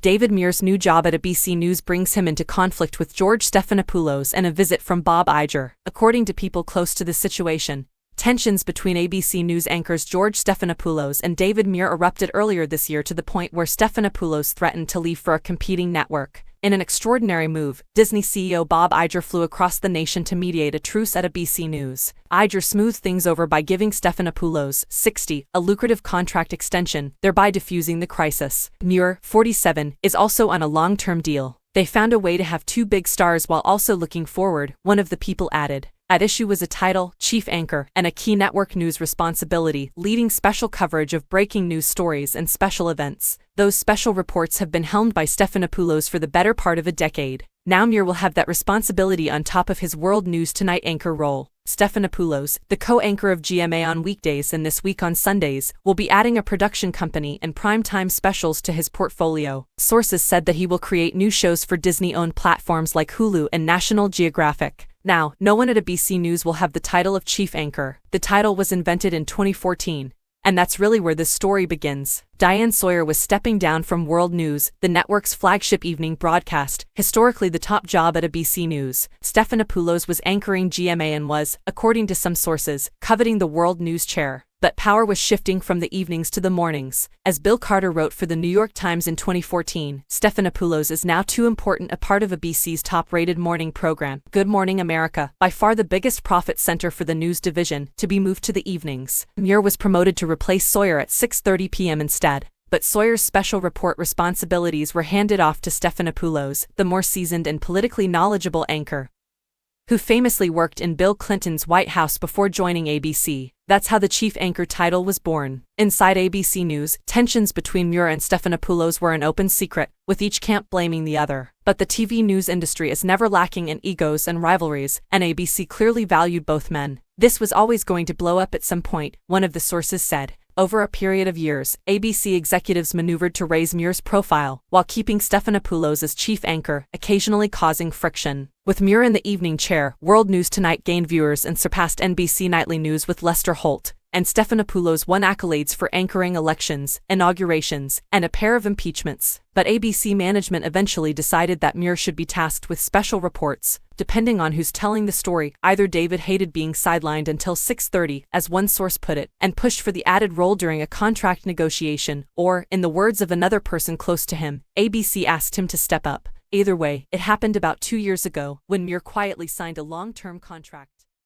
David Muir's new job at ABC News brings him into conflict with George Stephanopoulos and a visit from Bob Iger. According to people close to the situation, tensions between ABC News anchors George Stephanopoulos and David Muir erupted earlier this year to the point where Stephanopoulos threatened to leave for a competing network. In an extraordinary move, Disney CEO Bob Iger flew across the nation to mediate a truce at ABC News. Iger smoothed things over by giving Stephanopoulos, 60, a lucrative contract extension, thereby diffusing the crisis. Muir, 47, is also on a long-term deal. They found a way to have two big stars while also looking forward, one of the people added. At issue was a title, chief anchor, and a key network news responsibility, leading special coverage of breaking news stories and special events. Those special reports have been helmed by Stephanopoulos for the better part of a decade. Now Muir will have that responsibility on top of his World News Tonight anchor role. Stephanopoulos, the co-anchor of GMA on weekdays and This Week on Sundays, will be adding a production company and primetime specials to his portfolio. Sources said that he will create new shows for Disney-owned platforms like Hulu and National Geographic. Now, no one at ABC News will have the title of chief anchor. The title was invented in 2014. And that's really where this story begins. Diane Sawyer was stepping down from World News, the network's flagship evening broadcast, historically the top job at ABC News. Stephanopoulos was anchoring GMA and was, according to some sources, coveting the World News chair. But power was shifting from the evenings to the mornings. As Bill Carter wrote for the New York Times in 2014, Stephanopoulos is now too important a part of ABC's top-rated morning program, Good Morning America, by far the biggest profit center for the news division, to be moved to the evenings. Muir was promoted to replace Sawyer at 6:30 p.m. instead. But Sawyer's special report responsibilities were handed off to Stephanopoulos, the more seasoned and politically knowledgeable anchor, who famously worked in Bill Clinton's White House before joining ABC. That's how the chief anchor title was born. Inside ABC News, tensions between Muir and Stephanopoulos were an open secret, with each camp blaming the other. But the TV news industry is never lacking in egos and rivalries, and ABC clearly valued both men. This was always going to blow up at some point, one of the sources said. Over a period of years, ABC executives maneuvered to raise Muir's profile, while keeping Stephanopoulos as chief anchor, occasionally causing friction. With Muir in the evening chair, World News Tonight gained viewers and surpassed NBC Nightly News with Lester Holt, and Stephanopoulos won accolades for anchoring elections, inaugurations, and a pair of impeachments. But ABC management eventually decided that Muir should be tasked with special reports. Depending on who's telling the story, either David hated being sidelined until 6:30, as one source put it, and pushed for the added role during a contract negotiation, or, in the words of another person close to him, ABC asked him to step up. Either way, it happened about 2 years ago, when Muir quietly signed a long-term contract.